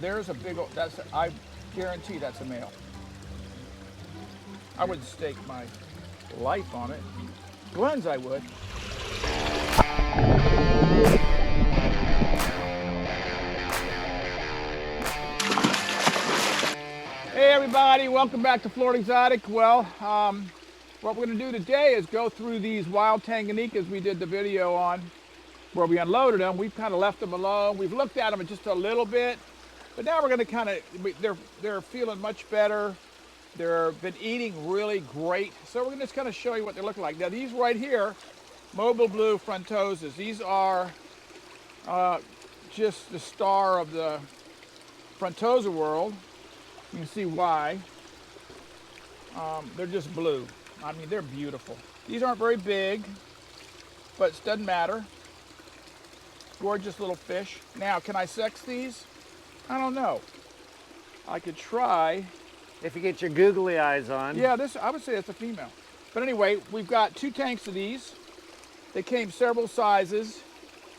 there's a big, I guarantee that's a male. I wouldn't stake my life on it. Glenn's I would. Hey everybody, welcome back to Florida Exotic. Well, what we're going to do today is go through these wild Tanganyikas we did the video on where we unloaded them. We've kind of left them alone. We've looked at them just a little bit, but now we're going to kind of, they're feeling much better. They've been eating really great. So we're going to just kind of show you what they look like. Now these right here, mobile blue frontosas, these are just the star of the frontosa world. You can see why. They're just blue. I mean, they're beautiful. These aren't very big, but it doesn't matter. Gorgeous little fish. Now, can I sex these? I don't know. I could try. If you get your googly eyes on. Yeah, I would say it's a female. But anyway, we've got 2 tanks of these. They came several sizes.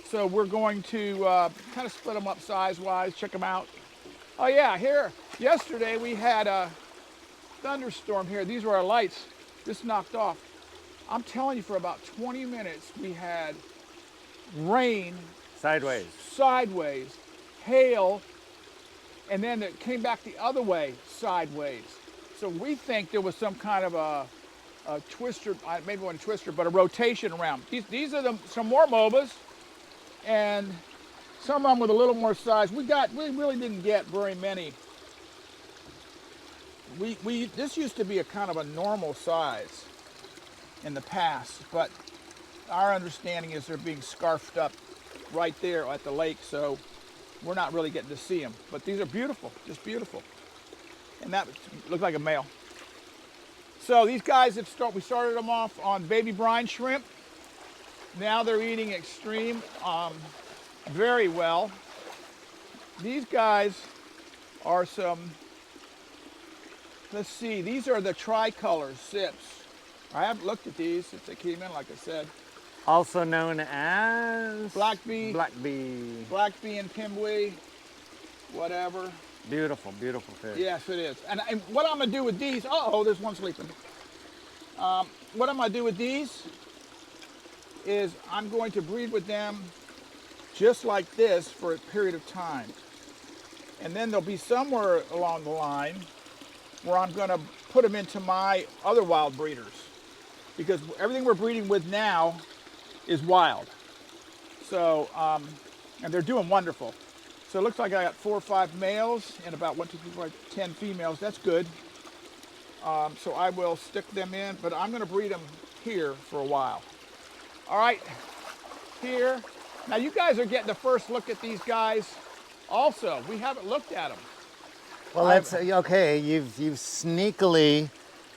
So we're going to kind of split them up size-wise, check them out. Oh yeah, here, yesterday we had a thunderstorm here. These were our lights. This knocked off. I'm telling you, for about 20 minutes, we had rain. Sideways, hail, and then it came back the other way, sideways. So we think there was some kind of a twister, maybe one twister, but a rotation around. These are some more MOBAs, and some of them with a little more size. We really didn't get very many. This used to be a kind of a normal size in the past, but our understanding is they're being scarfed up right there at the lake, so we're not really getting to see them. But these are beautiful, just beautiful. And that looks like a male. So these guys we started them off on baby brine shrimp. Now they're eating extreme very well. These guys are some, let's see, these are the Thericolor sips. I haven't looked at these since they came in, like I said. Also known as Black bee and pimbwee, whatever. Beautiful, beautiful fish. Yes, it is. And what I'm gonna do with these, there's one sleeping. What I'm gonna do with these is I'm going to breed with them just like this for a period of time. And then there'll be somewhere along the line where I'm gonna put them into my other wild breeders, because everything we're breeding with now is wild. So, and they're doing wonderful. So it looks like I got 4 or 5 males and about 1, 2, 3, 4, 10 females. That's good. So I will stick them in, but I'm gonna breed them here for a while. All right, here. Now you guys are getting the first look at these guys also. We haven't looked at them. Well, that's okay. You've sneakily.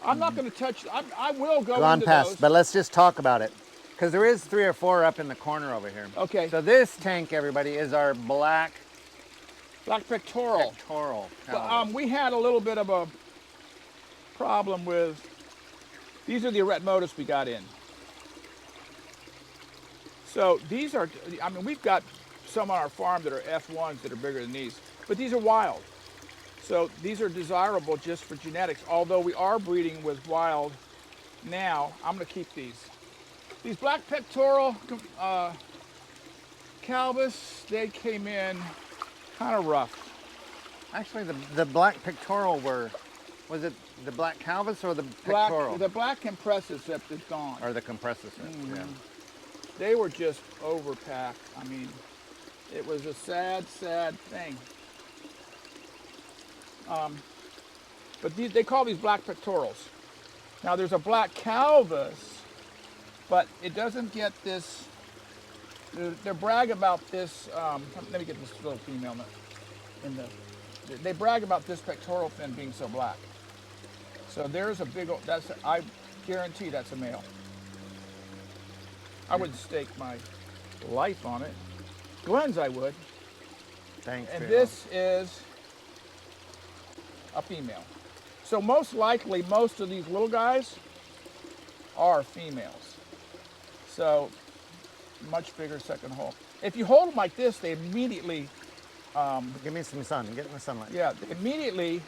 I'm not gonna touch, I will go gone into past, those. but let's just talk about it. Because there is 3 or 4 up in the corner over here. Okay. So this tank, everybody, is our black pectoral. Calvis. We had a little bit of a problem with, these are the eretmotus we got in. So these are, I mean, we've got some on our farm that are F1s that are bigger than these, but these are wild. So these are desirable just for genetics, although we are breeding with wild now. I'm gonna keep these. These black pectoral calvis, they came in kind of rough. Actually, the black pectoral was it the black calvis or the pectoral? The black compressive is gone. Or the compressive, yeah. They were just overpacked. I mean, it was a sad, sad thing. But they call these black pectorals. Now there's a black calvis, but it doesn't get this, they brag about this, let me get this little female they brag about this pectoral fin being so black. So there's a big, I guarantee that's a male. I wouldn't stake my life on it. Glenn's I would. Thanks. And this is a female. So most likely, most of these little guys are females. So much bigger second hole. If you hold them like this, they immediately Give me some sun. Get in the sunlight. Yeah, they immediately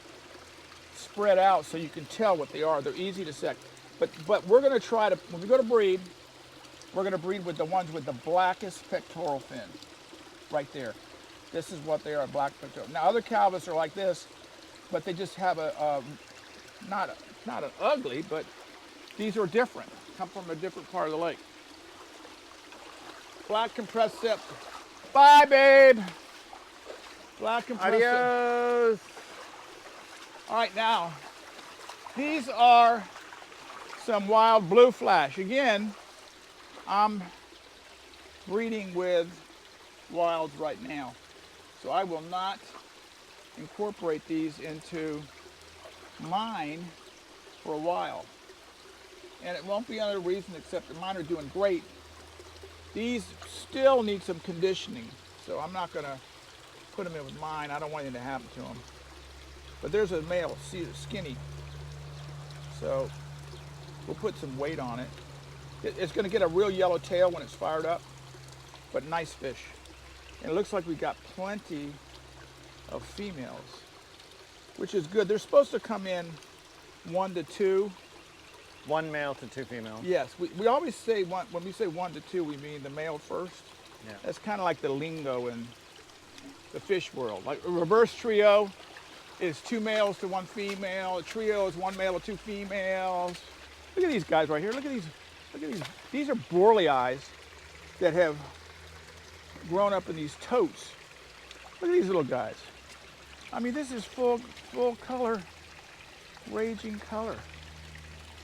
spread out so you can tell what they are. They're easy to sect. But we're going to try to, when we go to breed, we're going to breed with the ones with the blackest pectoral fin, right there. This is what they are, black pectoral. Now other calvis are like this, but they just have not an ugly, but these are different. Come from a different part of the lake. Black compressed sip. Bye, babe. Black compressed sip. Adios. All right, now, these are some wild blue flash. Again, I'm breeding with wilds right now. So I will not incorporate these into mine for a while. And it won't be another reason except that mine are doing great. These still need some conditioning. So I'm not gonna put them in with mine. I don't want anything to happen to them. But there's a male, see, it's skinny. So we'll put some weight on it. It's gonna get a real yellow tail when it's fired up, but nice fish. And it looks like we got plenty of females, which is good. They're supposed to come in 1 to 2. 1 male to 2 females. Yes, we always say one, when we say 1 to 2, we mean the male first. Yeah. That's kind of like the lingo in the fish world. Like a reverse trio is 2 males to 1 female. A trio is 1 male to 2 females. Look at these guys right here. Look at these. Look at these. These are Borleyi that have grown up in these totes. Look at these little guys. I mean, this is full color, raging color.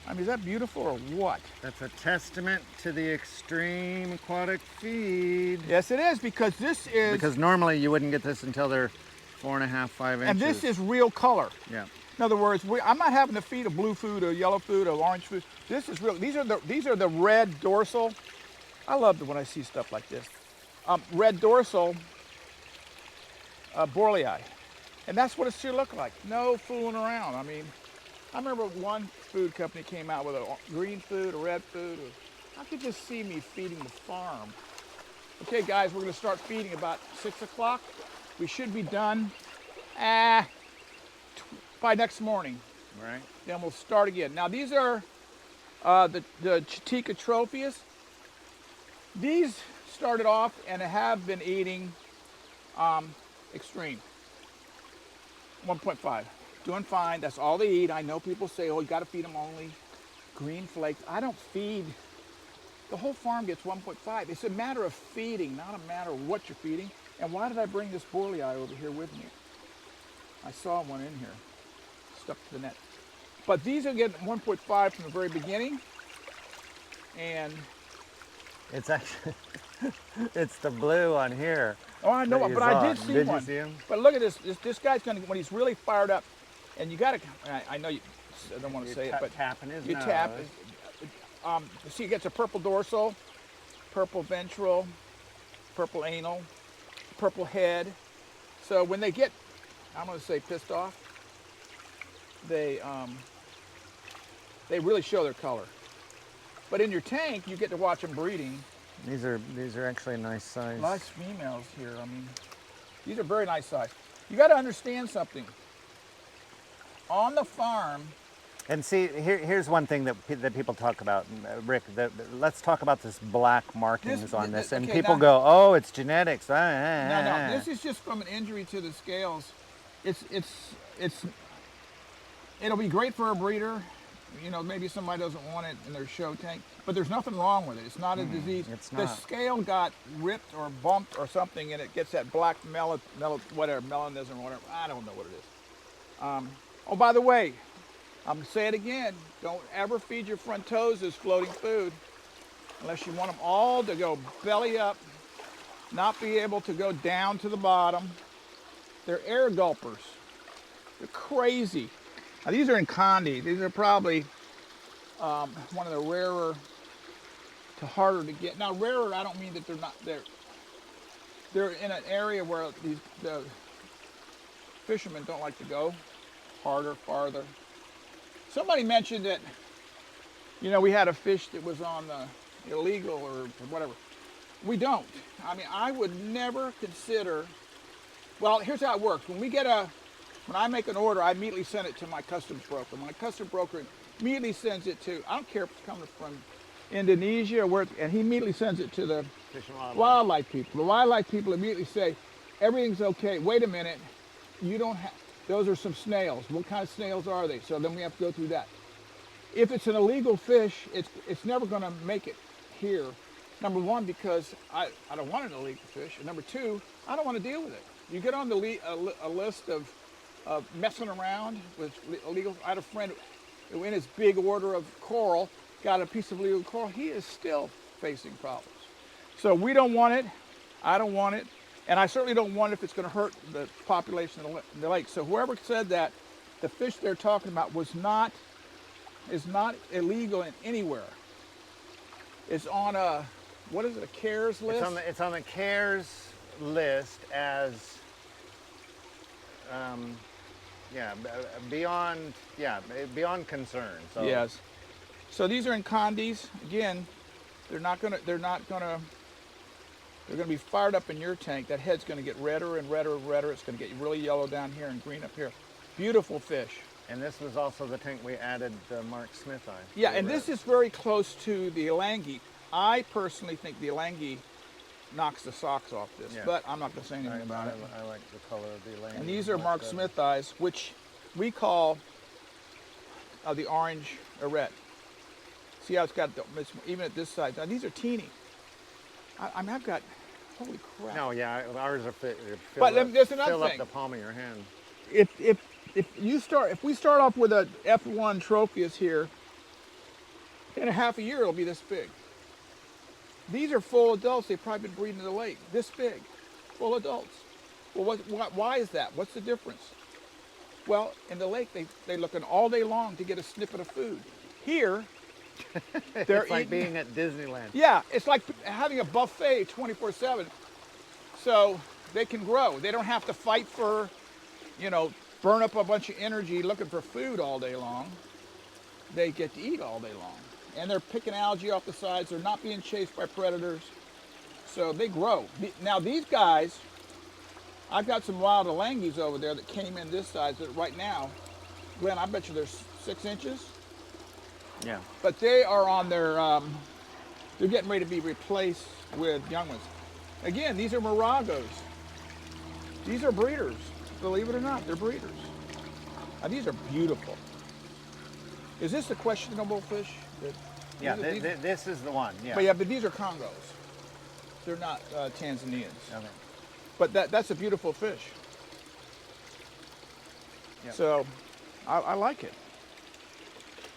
I mean, is that beautiful or what? That's a testament to the extreme aquatic feed. Yes, it is, because this is... Because normally you wouldn't get this until they're 4.5, 5 inches. And this is real color. Yeah. In other words, I'm not having to feed a blue food or yellow food or orange food. This is real. These are the red dorsal. I love it when I see stuff like this. Red dorsal Borleyi. And that's what it should look like. No fooling around. I mean, I remember one food company came out with a green food, a red food. I could just see me feeding the farm. Okay, guys, we're going to start feeding about 6 o'clock. We should be done by next morning. Right. Then we'll start again. Now, these are the Chhatika Tropheus. These started off and have been eating extreme. 1.5. Doing fine. That's all they eat. I know people say, oh, you got to feed them only green flakes. I don't feed. The whole farm gets 1.5. It's a matter of feeding, not a matter of what you're feeding. And why did I bring this Borleyi over here with me? I saw one in here, stuck to the net. But these are getting 1.5 from the very beginning. And it's actually, it's the blue on here. Oh, I know, but I did see one. You see him? But look at this. This guy's gonna, when he's really fired up, and you gotta, I know you, I don't want to say it, but tapping his you nose. tap. See, he gets a purple dorsal, purple ventral, purple anal, purple head. So when they get, I'm gonna say pissed off, they really show their color. But in your tank, you get to watch them breeding. These are actually a nice size. Nice females here. I mean, these are very nice size. You got to understand something. On the farm. And see, here's one thing that people talk about, Rick. Let's talk about this black markings on this. And okay, people now, go, "Oh, it's genetics." No, this is just from an injury to the scales. It'll be great for a breeder. You know, maybe somebody doesn't want it in their show tank, but there's nothing wrong with it. It's not a disease. It's not. The scale got ripped or bumped or something, and it gets that black melanism or whatever. I don't know what it is. Oh, by the way, I'm gonna say it again. Don't ever feed your front toes as floating food unless you want them all to go belly up, not be able to go down to the bottom. They're air gulpers. They're crazy. Now, these are in Condi. These are probably one of the rarer to harder to get. Now, rarer, I don't mean that they're not there. They're in an area where the fishermen don't like to go. Harder, farther. Somebody mentioned that, you know, we had a fish that was on the illegal or whatever. We don't. I mean, I would never consider Well, here's how it works. When I make an order, I immediately send it to my customs broker. My customs broker immediately sends it to, I don't care if it's coming from Indonesia or where, and he immediately sends it to the Fish and wildlife. wildlife people. The wildlife people immediately say, everything's okay. Wait a minute, you don't have, those are some snails. What kind of snails are they? So then we have to go through that. If it's an illegal fish, it's never going to make it here. Number one, because I don't want an illegal fish. And number two, I don't want to deal with it. You get on a list of messing around with illegal. I had a friend who in his big order of coral got a piece of illegal coral. He is still facing problems. So we don't want it. I don't want it. And I certainly don't want it if it's going to hurt the population of the lake. So whoever said that, the fish they're talking about is not illegal in anywhere. It's on a, what is it, a CARES list? It's on the CARES list as, beyond concern. So. Yes. So these are in condies. Again, they're gonna be fired up in your tank. That head's gonna get redder and redder and redder. It's gonna get really yellow down here and green up here. Beautiful fish. And this was also the tank we added the Mark Smith eye. Yeah, and this is very close to the Elangi. I personally think the Elangi knocks the socks off this, but I'm not going to say anything about it. I like the color of the Elangi. And these are Mark Smith eyes, which we call the orange arete. See how it's got, even at this size. Now these are teeny. I've got, holy crap. No, yeah, ours are there's another fill thing. up the palm of your hand. If we start off with a F1 Tropheus here, in a half a year it'll be this big. These are full adults. They've probably been breeding in the lake. This big, full adults. Well, why is that? What's the difference? Well, in the lake they looking all day long to get a snippet of food. Here, they're it's like being at Disneyland. Yeah, it's like having a buffet 24/7. So they can grow. They don't have to fight for, burn up a bunch of energy looking for food all day long. They get to eat all day long. And they're picking algae off the sides. They're not being chased by predators. So they grow. Now these guys, I've got some wild Elangis over there that came in this size that right now, Glenn, I bet you they're 6 inches. Yeah. But they are on their, they're getting ready to be replaced with young ones. Again, these are Moragos. These are breeders. Believe it or not, they're breeders. Now, these are beautiful. Is this a questionable fish? Yeah, this is the one. Yeah. But these are Congos. They're not Tanzanians. Okay. But that's a beautiful fish. Yep. So, I like it.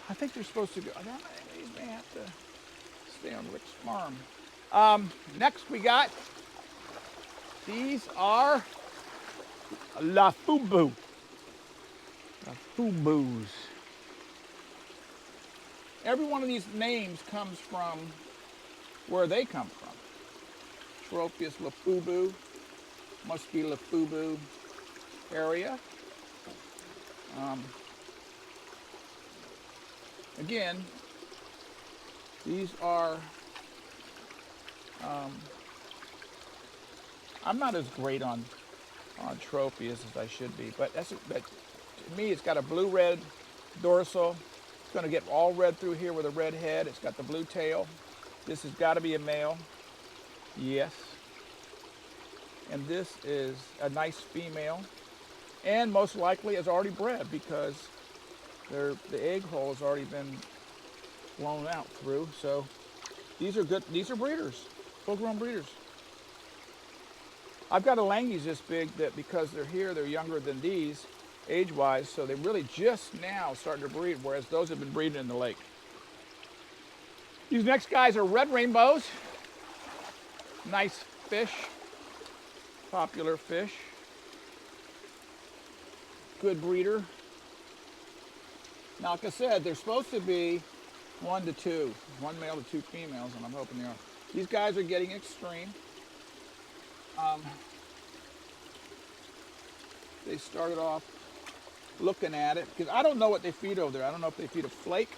I think they're supposed to go. These may have to stay on Rick's farm. Next we got, these are Lafubu. Lafubus. Every one of these names comes from where they come from. Tropheus Lafubu, must be Lafubu area. Again, these are, I'm not as great on Tropheus as I should be, but to me it's got a blue-red dorsal. It's going to get all red through here with a red head. It's got the blue tail. This has got to be a male. Yes. And this is a nice female. And most likely is already bred because the egg hole has already been blown out through. So these are good. These are breeders, full-grown breeders. I've got Elangis this big that because they're here, they're younger than these age-wise, so they're really just now starting to breed, whereas those have been breeding in the lake. These next guys are red rainbows. Nice fish, popular fish. Good breeder. Now, like I said, they're supposed to be 1 to 2, 1 male to 2 females, and I'm hoping they are. These guys are getting extreme. They started off looking at it, because I don't know what they feed over there. I don't know if they feed a flake,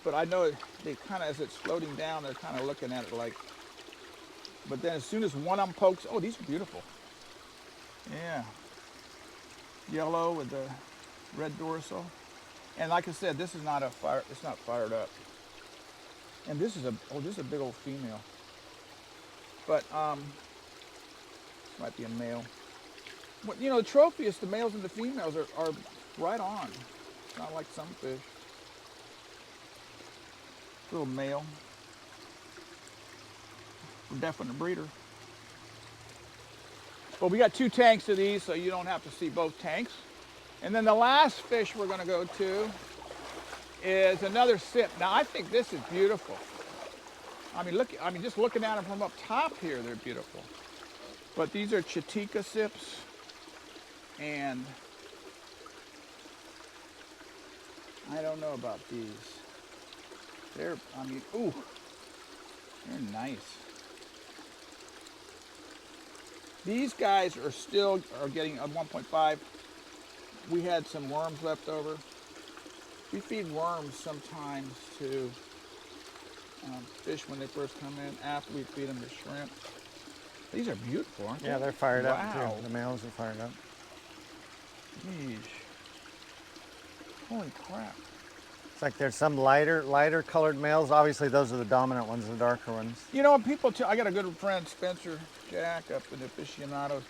but I know they kind of, as it's floating down, they're kind of looking at it like, but then as soon as one of them pokes, oh, these are beautiful. Yeah. Yellow with the red dorsal. And like I said, this is not a fire, it's not fired up. And this is this is a big old female. But this might be a male. Well, you know, Tropheus, the males and the females are right on. It's not like some fish. Little male. We're definitely a breeder. Well, we got 2 tanks of these, so you don't have to see both tanks. And then the last fish we're going to go to is another sip. Now, I think this is beautiful. I mean, look. I mean, just looking at them from up top here, they're beautiful. But these are Chhatika sips, and I don't know about these. They're, I mean, ooh, they're nice. These guys are still getting a 1.5. We had some worms left over. We feed worms sometimes to fish when they first come in, after we feed them to shrimp. These are beautiful, aren't they? Yeah, they're fired up Wow. too. The males are fired up. Yeesh. Holy crap. It's like there's some lighter colored males. Obviously, those are the dominant ones, the darker ones. You know, people I got a good friend, Spencer Jack, up in the aficionados,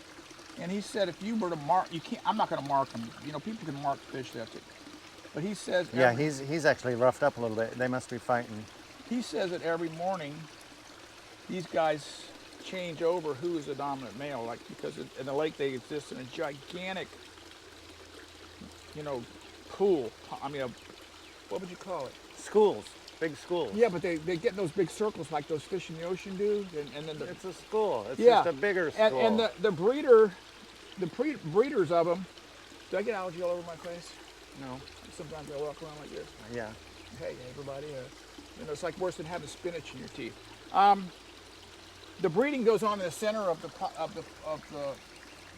and he said if you were to mark, you can't, I'm not going to mark them. You know, people can mark fish, that's it. But he says... Yeah, he's actually roughed up a little bit. They must be fighting. He says that every morning, these guys change over who is the dominant male, like, because in the lake they exist in a gigantic, you know, pool. I mean, what would you call it? Schools, big schools. Yeah, but they get in those big circles like those fish in the ocean do, and then It's a school. It's yeah, just a bigger school. and the breeders of them. Did I get algae all over my face? No. Sometimes I walk around like this. Yeah. Hey, everybody. You know, it's like worse than having spinach in your teeth. The breeding goes on in the center of the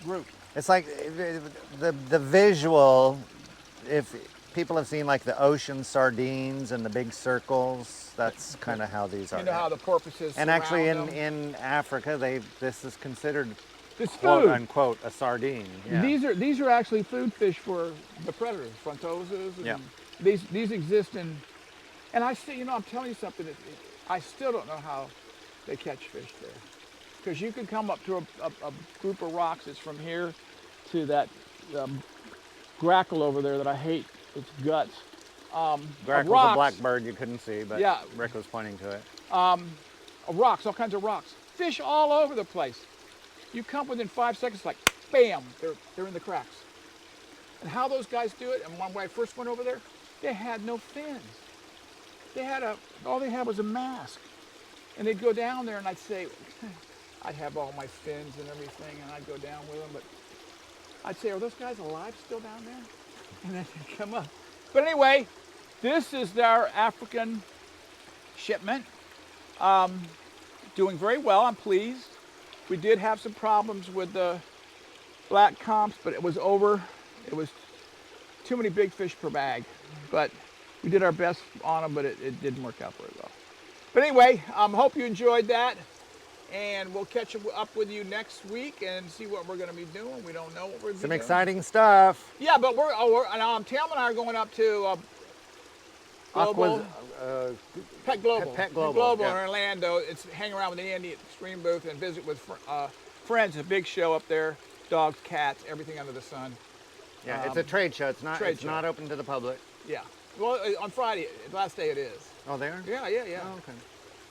group. It's like the visual. If people have seen like the ocean sardines and the big circles, that's kind of how these are. You know how the porpoises. And actually, surround them? in Africa, this is considered It's quote food. unquote a sardine. Yeah. These are actually food fish for the predators, frontosas. And Yeah. These exist in, and I still, you know, I'm telling you something. I still don't know how they catch fish there, because you could come up to a group of rocks that's from here to that grackle over there that I hate. Its guts. Grackle's rocks, a blackbird you couldn't see, but yeah, Rick was pointing to it. rocks, all kinds of rocks. Fish all over the place. You come within 5 seconds, like, bam, they're in the cracks. And how those guys do it, and when I first went over there, they had no fins. They had all they had was a mask. And they'd go down there and I'd say, I'd have all my fins and everything, and I'd go down with them, but I'd say, are those guys alive still down there? And then they'd come up. But anyway, this is our African shipment. Doing very well, I'm pleased. We did have some problems with the black comps, but it was over. It was too many big fish per bag. But we did our best on them, but it didn't work out very well. But anyway, hope you enjoyed that. And we'll catch up with you next week and see what we're going to be doing. We don't know what we're going to be Some doing. exciting stuff. Yeah, but Tam and I are going up to Global. Pet Global. Pet Global, in yeah. Orlando. It's hang around with Andy at the Screen booth and visit with friends. A big show up there. Dogs, cats, everything under the sun. Yeah, it's a trade show. It's not. It's not open to the public. Yeah. Well, on Friday, last day it is. Oh, they are? Yeah. Oh, okay.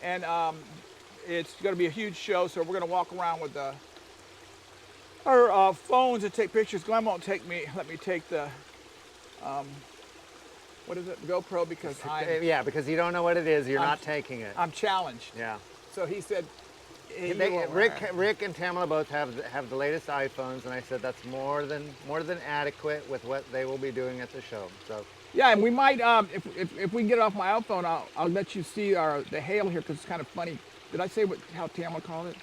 And it's going to be a huge show, so we're going to walk around with our phones and take pictures. Glenn won't let me take the what is it, GoPro, because Yeah, because you don't know what it is. You're not taking it. I'm challenged. Yeah. So he said, hey, Rick and Tamala both have the latest iPhones, and I said that's more than adequate with what they will be doing at the show. So. Yeah, and we might, if we can get it off my iPhone, I'll let you see the hail here, because it's kind of funny. Did I say how Tamala called it?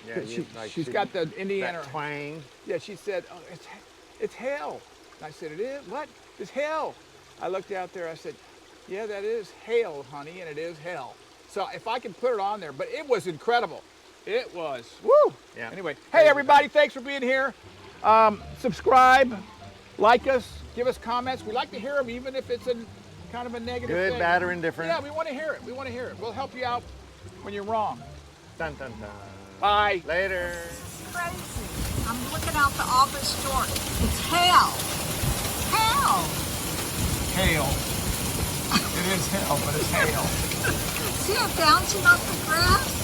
Yeah, she's got the Indiana that twang. Yeah, she said, oh, it's hail. And I said, it is? What? It's hail. I looked out there, I said, yeah, that is hail, honey, and it is hell. So if I can put it on there, but it was incredible. It was. Woo! Yeah. Anyway, hey everybody, thanks for being here. Subscribe, like us, give us comments. We like to hear them, even if it's a kind of a negative Good, thing. bad, or indifferent. Yeah, we want to hear it. We want to hear it. We'll help you out when you're wrong. Dun, dun, dun. Bye. Later. Crazy. I'm looking out the office door. It's hail. Hail. Hail. It is hail, but it's hail. See it bouncing off the grass?